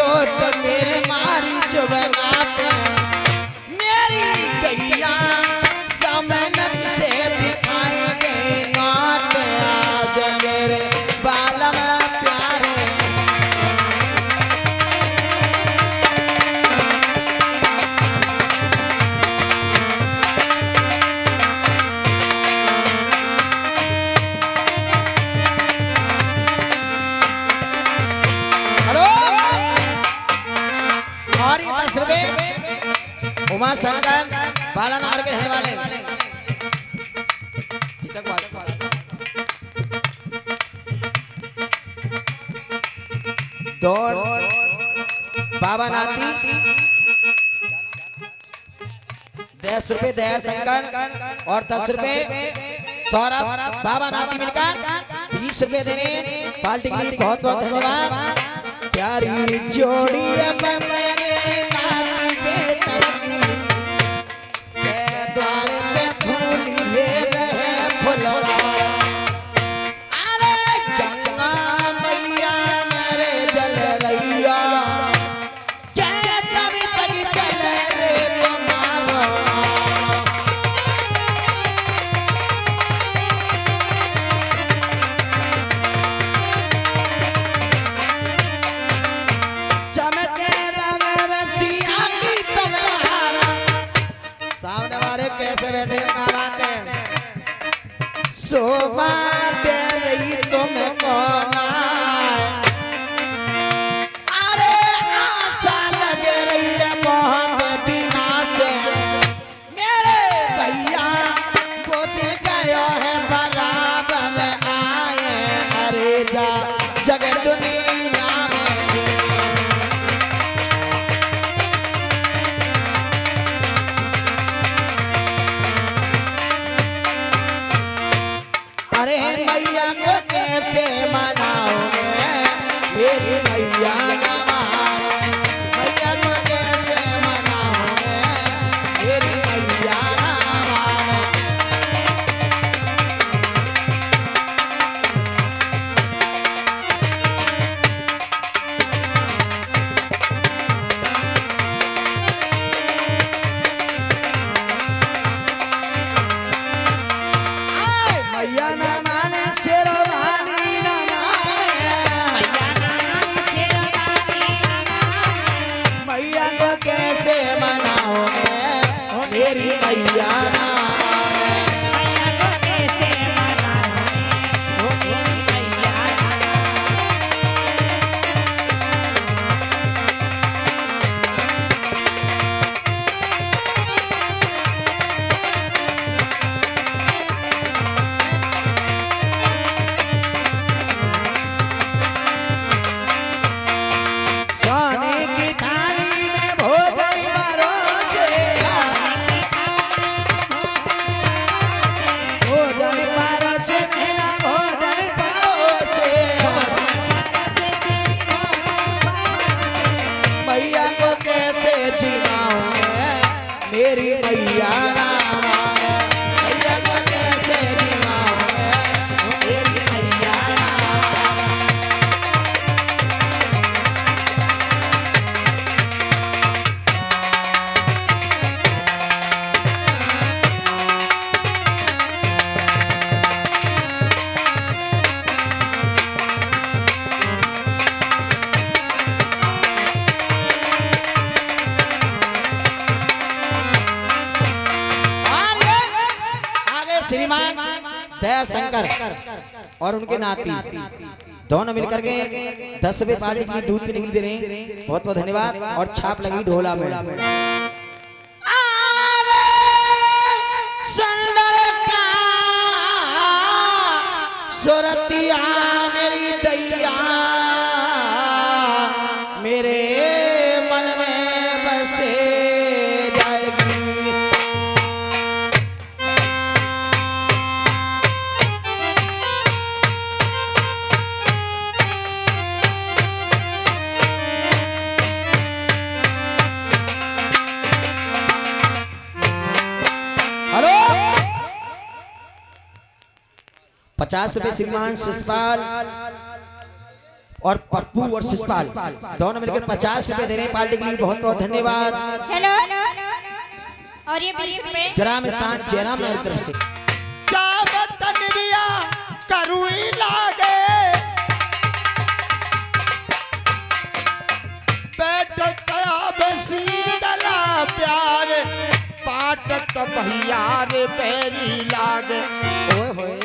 चोट मेरे मारी चुबना पे मेरी गैया समनक से दिखाएंगे नाट आज मेरे बालम प्यारे। और ये 10 रुपए उमा शंकर बालानगर के रहने वाले दौड़ बाबा नाती 10 रुपए दया शंकर और 10 रुपए सौरभ बाबा नाती मिलकर 20 रुपए देने पार्टी के लिए बहुत बहुत धन्यवाद। प्यारी जोड़ी बने नाती बेटा की के द्वार पे फूल ले रहे फुलवा। अरे गंगा मैया मेरे जल रैया के तभी तक चल रे तुम्हारा। चमके रंग रसिया की तलवार सामने वाले कैसे बैठे क्या बात है। शोभा दे रही तुमको अरे आशा लग रही है बहुत दिना से मेरे भैया वो दिल गयो है बराबर आए अरे जा जग दुनिया में। अरे मैया को कैसे मनाओगे मेरी मैया ना माने। मैया को कैसे मनाओगे मेरी मैया ना माने। आए मैया ना माने शेरवाली ना माने। मैया को कैसे मनाओगे मेरी मैया ना सोने की थाली में भोजन परोसे भोजन परोसे मेरा भोजन परोसे। मैया को कैसे जिलाऊंगे मेरी मैया ना माने। मैया को कैसे जिलाऊंगे मेरी मैया ना माने। और ये आगे श्रीमान दया शंकर और उनके नाती दोनों मिलकर के 10 रुपए पार्टी के लिए दूध पीने के लिए दे रहे हैं। बहुत बहुत धन्यवाद। और छाप लगी ढोला में। अरे संदर का सुरतिया मेरी दैया मेरे मन में बसे जाएगी। हेलो 50 रुपए श्रीमान शिषपाल और पप्पू और शिषपाल दोनों मिलकर 50 रुपए दे रहे हैं पार्टी के लिए। बहुत बहुत धन्यवाद। हेलो और ये 20 रुपए ग्राम स्थान जयराम नगर की तरफ से। करुई लागे बैठता बसी दला प्यार पाटत भैयार पैरी लागे ओए होए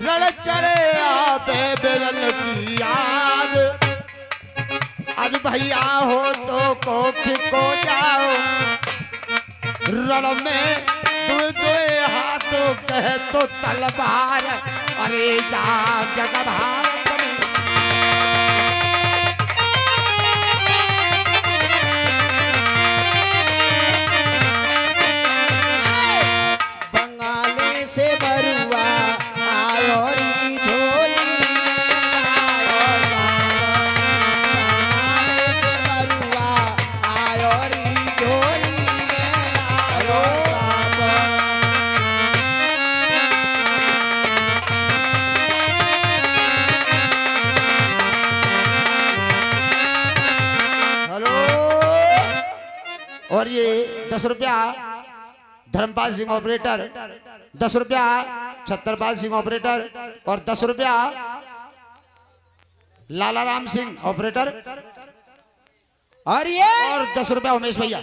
रण चढ़े आबे बिरल की याद। अब भैया हो तो कोख को जाओ रण में दुए दुए हाथ कह तो तलवार अरे जा जग भारत में। बंगाली से बरुआ आयो री झोली आयो बंगाली से बरुआ आयो री झोली आयो हेलो और ये 10 रुपया धर्मपाल सिंह ऑपरेटर, 10 रुपया छत्रपाल सिंह ऑपरेटर और 10 रुपया लाला राम सिंह ऑपरेटर और ये और 10 रुपया उमेश भैया।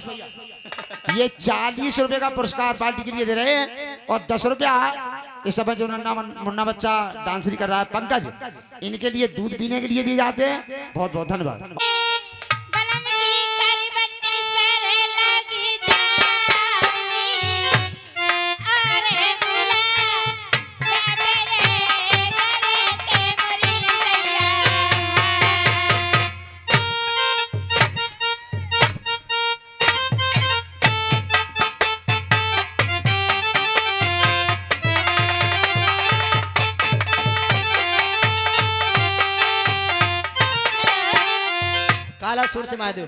ये 40 रुपए का पुरस्कार पार्टी के लिए दे रहे हैं और 10 रुपया इस समय जो नन्ना मुन्ना बच्चा डांसरी कर रहा है पंकज, इनके लिए दूध पीने के लिए दिए जाते हैं। बहुत बहुत धन्यवाद। काला सूट से महादेव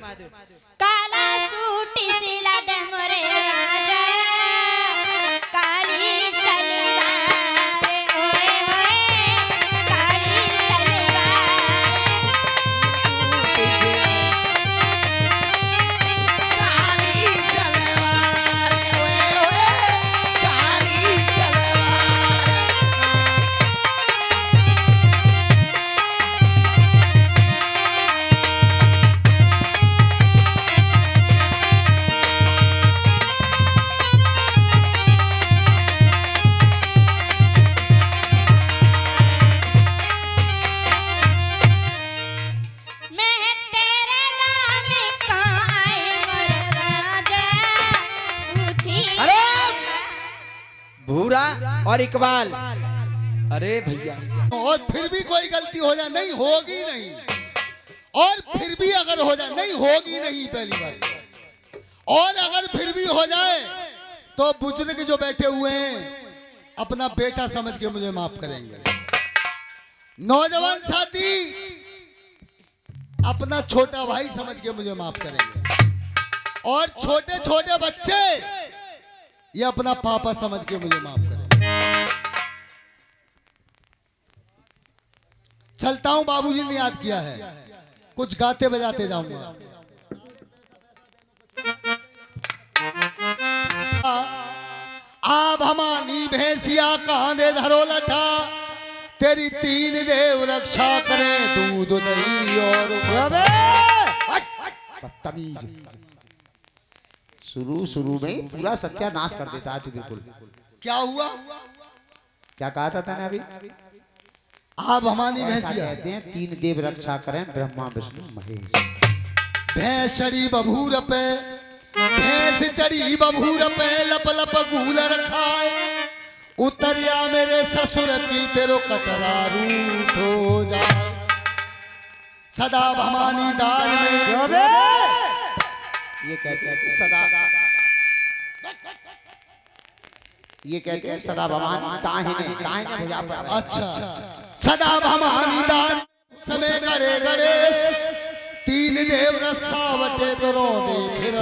काला सूट सिला दे मोरे राजा काली सलवार ओए होए काली काली सलवार ओए ओए काली सलवार। मैं तेरे गाँव में कहाँ आई मोरे राजा पूछी अरे भूरा और इकबाल, अरे भैया और फिर भी कोई गलती हो जाए नहीं होगी नहीं, और फिर भी अगर हो जाए नहीं होगी नहीं पहली बात, और अगर फिर भी हो जाए तो बुजुर्ग जो बैठे हुए हैं अपना बेटा समझ के मुझे माफ करेंगे। नौजवान साथी अपना छोटा भाई समझ के मुझे माफ करेंगे, और छोटे छोटे बच्चे ये अपना पापा समझ के मुझे माफ करेंगे। चलता हूं, बाबूजी ने याद किया है, कुछ गाते बजाते जाऊंगा। आप हमारी भैंसिया कांधे धरो लठा, तेरी 3 देव रक्षा करे, दूध दही और बदतमीज। शुरू में पूरा सत्यानाश कर देता है तू बिल्कुल। क्या हुआ? क्या कहा था तने अभी? आप हमारी ऐसा भैंसिया कहते हैं 3 देव रक्षा करें, ब्रह्मा विष्णु महेश। भैंस चढ़ी बभूर पे, भैंस चढ़ी बभूर पे, लप लप गूलर खाए, उतरिया मेरे ससुर की तेरो कटरा रूठ हो जाए। सदा भवानी दार में ये कहते हैं सदा, ये कहते हैं सदा भगवान ताहिने भुजा पर। अच्छा, सदा भवानी दार समय गड़े गणेश, 3 देव रसावटे तो रो दे फिर